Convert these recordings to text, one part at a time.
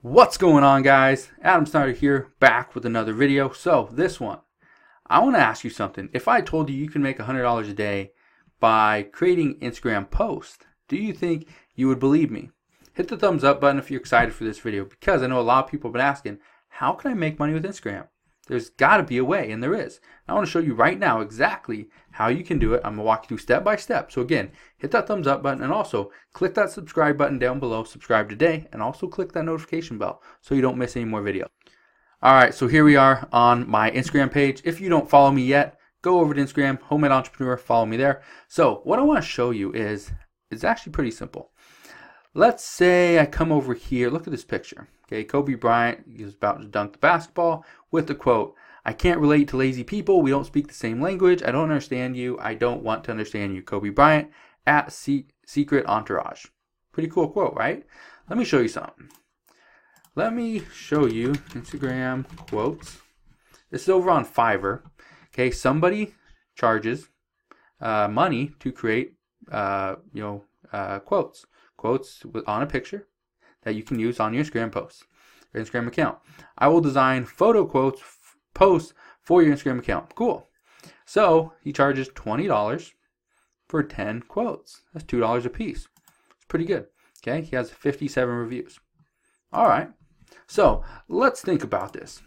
What's going on, guys? Adam Snyder here, back with another video. So this one, I want to ask you something. If I told you can make $100 a day by creating Instagram posts, do you think you would believe me? Hit the thumbs up button if you're excited for this video, because I know a lot of people have been asking, how can I make money with Instagram? There's got to be a way, and there is. I want to show you right now exactly how you can do it. I'm going to walk you through step by step. So again, hit that thumbs up button and also click that subscribe button down below, subscribe today, and also click that notification bell so you don't miss any more videos. Alright, so here we are on my Instagram page. If you don't follow me yet, go over to Instagram, Homemade Entrepreneur, follow me there. So what I want to show you is, it's actually pretty simple. Let's say I come over here, look at this picture. Okay, Kobe Bryant is about to dunk the basketball with the quote, "I can't relate to lazy people. We don't speak the same language. I don't understand you. I don't want to understand you. Kobe Bryant at Secret Entourage." Pretty cool quote, right? Let me show you something. Let me show you Instagram quotes. This is over on Fiverr. Okay, somebody charges money to create quotes on a picture that you can use on your Instagram posts, your Instagram account. I will design photo quotes posts for your Instagram account. Cool. So he charges $20 for 10 quotes. That's $2 a piece. It's pretty good. Okay, he has 57 reviews. All right. So let's think about this.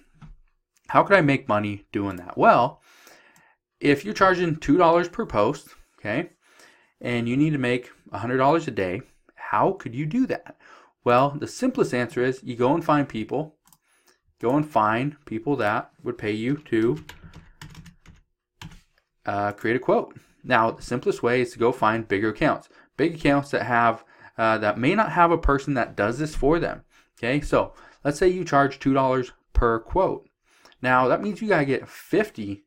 How could I make money doing that? Well, if you're charging $2 per post, okay, and you need to make $100 a day, how could you do that? Well, the simplest answer is you go and find people that would pay you to create a quote. Now, the simplest way is to go find bigger accounts that have that may not have a person that does this for them. Okay, so let's say you charge $2 per quote. Now that means you gotta get 50.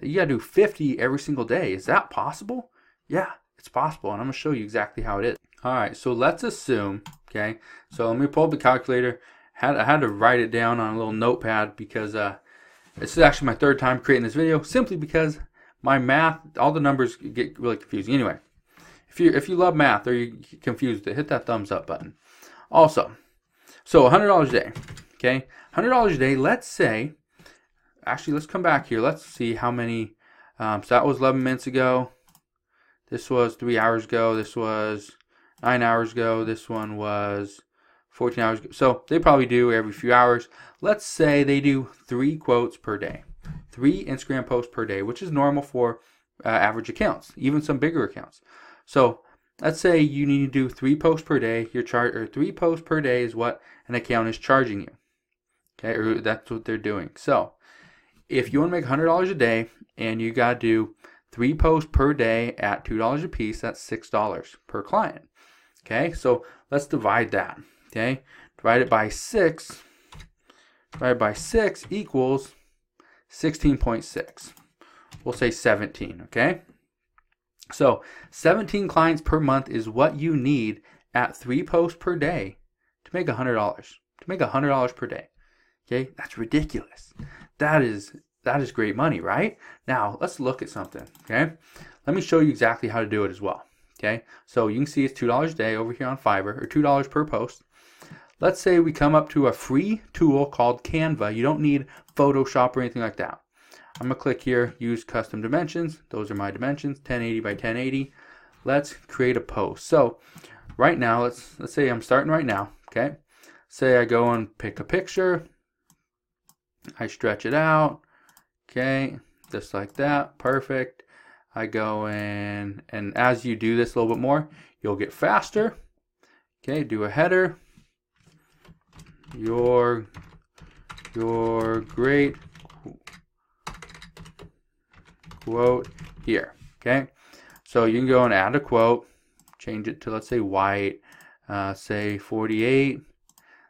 You gotta do 50 every single day. Is that possible? Yeah, it's possible, and I'm gonna show you exactly how it is. All right, so let's assume. Okay, so let me pull up the calculator. I had to write it down on a little notepad because this is actually my third time creating this video, simply because my math, all the numbers get really confusing. Anyway, if you love math or you're confused with it, hit that thumbs up button. Also, so $100 a day. Okay, $100 a day. Let's say, actually, let's come back here. Let's see how many. So that was 11 minutes ago. This was 3 hours ago. This was 9 hours ago. This one was 14 hours ago. So they probably do every few hours. Let's say they do 3 quotes per day, 3 Instagram posts per day, which is normal for average accounts, even some bigger accounts. So let's say you need to do 3 posts per day. 3 posts per day is what an account is charging you. Okay, or that's what they're doing. So if you want to make $100 a day and you got to do 3 posts per day at $2 a piece, that's $6 per client. Okay, so let's divide that. Okay, divide it by 6. Divided by 6 equals 16.6. We'll say 17. Okay, so 17 clients per month is what you need at 3 posts per day to make $100. To make $100 per day. Okay, that's ridiculous. That is great money, right? Now let's look at something. Okay, let me show you exactly how to do it as well. Okay, so you can see it's $2 a day over here on Fiverr, or $2 per post. Let's say we come up to a free tool called Canva. You don't need Photoshop or anything like that. I'm gonna click here, use custom dimensions. Those are my dimensions, 1080 by 1080. Let's create a post. So right now, let's say I'm starting right now. Okay, say I go and pick a picture. I stretch it out. Okay, just like that. Perfect. I go in, and as you do this a little bit more, you'll get faster. Okay, do a header. Your great quote here. Okay, so you can go and add a quote, change it to, let's say, white, say 48.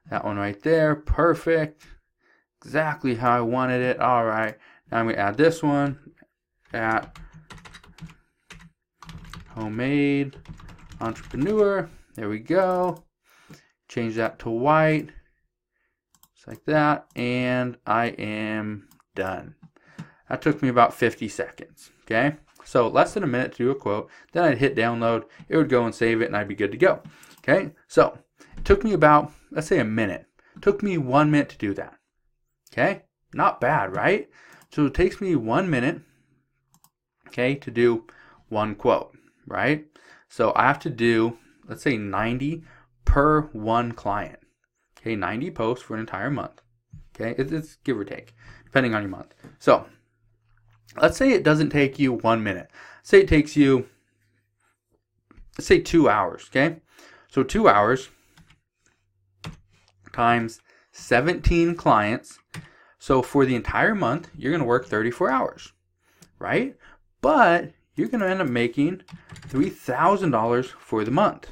That one right there. Perfect. Exactly how I wanted it. All right, now I'm going to add this one at Homemade Entrepreneur. There we go. Change that to white. Just like that. And I am done. That took me about 50 seconds. Okay. So less than a minute to do a quote. Then I'd hit download. It would go and save it and I'd be good to go. Okay. So it took me about, let's say, a minute Took me 1 minute to do that. Okay, not bad, right? So it takes me 1 minute, okay, to do one quote, right? So I have to do, let's say 90 per one client. Okay, 90 posts for an entire month. Okay, it's give or take, depending on your month. So let's say it doesn't take you 1 minute. Say it takes you, let's say 2 hours, okay? So 2 hours times 17 clients. So for the entire month, you're going to work 34 hours, right? But you're going to end up making $3,000 for the month.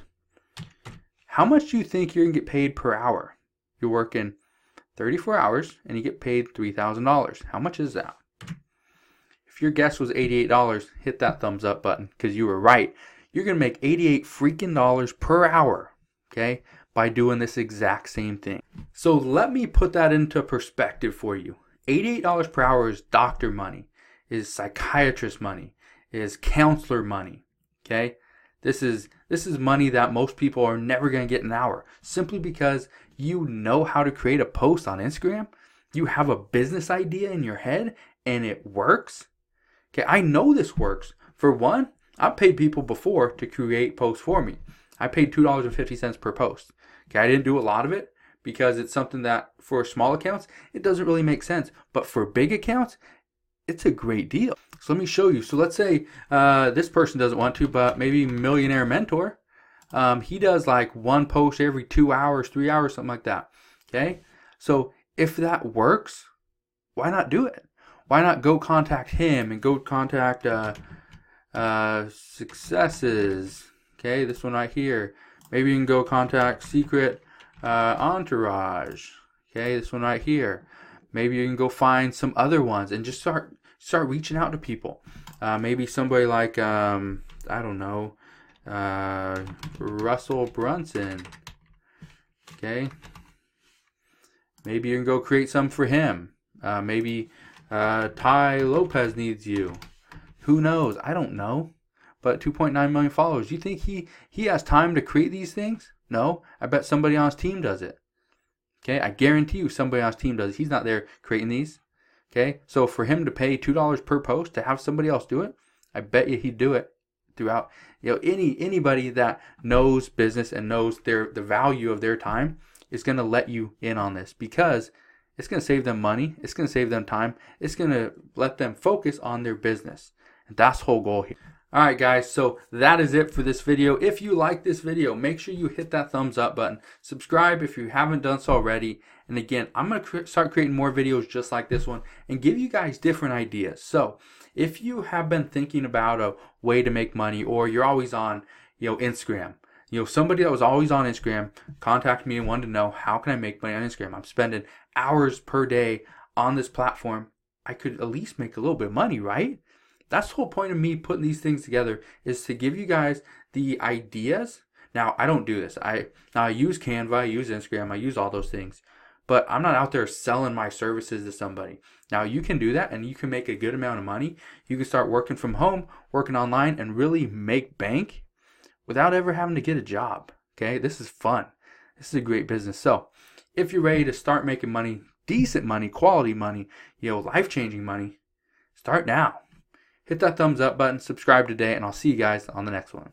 How much do you think you're going to get paid per hour? You're working 34 hours and you get paid $3,000. How much is that? If your guess was $88, hit that thumbs up button because you were right. You're going to make 88 freaking dollars per hour, okay, by doing this exact same thing. So let me put that into perspective for you. $88 per hour is doctor money, is psychiatrist money, is counselor money, okay? This is money that most people are never going to get an hour simply because you know how to create a post on Instagram. You have a business idea in your head and it works. Okay, I know this works. For one, I've paid people before to create posts for me. I paid $2.50 per post. Okay, I didn't do a lot of it because it's something that for small accounts, it doesn't really make sense. But for big accounts, it's a great deal. So let me show you. So let's say this person doesn't want to, but maybe Millionaire Mentor, he does like one post every 2 hours, 3 hours, something like that. Okay, so if that works, why not do it? Why not go contact him and go contact Successes? Okay, this one right here. Maybe you can go contact Secret Entourage. Okay, this one right here. Maybe you can go find some other ones and just start reaching out to people. Maybe somebody like I don't know, Russell Brunson. Okay, maybe you can go create some for him. Maybe Ty Lopez needs you. Who knows? I don't know. But 2.9 million followers. You think he has time to create these things? No. I bet somebody on his team does it. Okay, I guarantee you somebody on his team does it. He's not there creating these. Okay, so for him to pay $2 per post to have somebody else do it, I bet you he'd do it throughout. You know, anybody that knows business and knows the value of their time is going to let you in on this because it's going to save them money. It's going to save them time. It's going to let them focus on their business. And that's the whole goal here. All right, guys, so that is it for this video. If you like this video, make sure you hit that thumbs up button. Subscribe if you haven't done so already. And again, I'm going to start creating more videos just like this one and give you guys different ideas. So if you have been thinking about a way to make money or you're always on, Instagram, somebody that was always on Instagram contacted me and wanted to know, how can I make money on Instagram? I'm spending hours per day on this platform. I could at least make a little bit of money, right? That's the whole point of me putting these things together, is to give you guys the ideas. Now, I don't do this. I use Canva, I use Instagram, I use all those things. But I'm not out there selling my services to somebody. Now, you can do that and you can make a good amount of money. You can start working from home, working online, and really make bank without ever having to get a job. Okay, this is fun. This is a great business. So if you're ready to start making money, decent money, quality money, life-changing money, start now. Hit that thumbs up button, subscribe today, and I'll see you guys on the next one.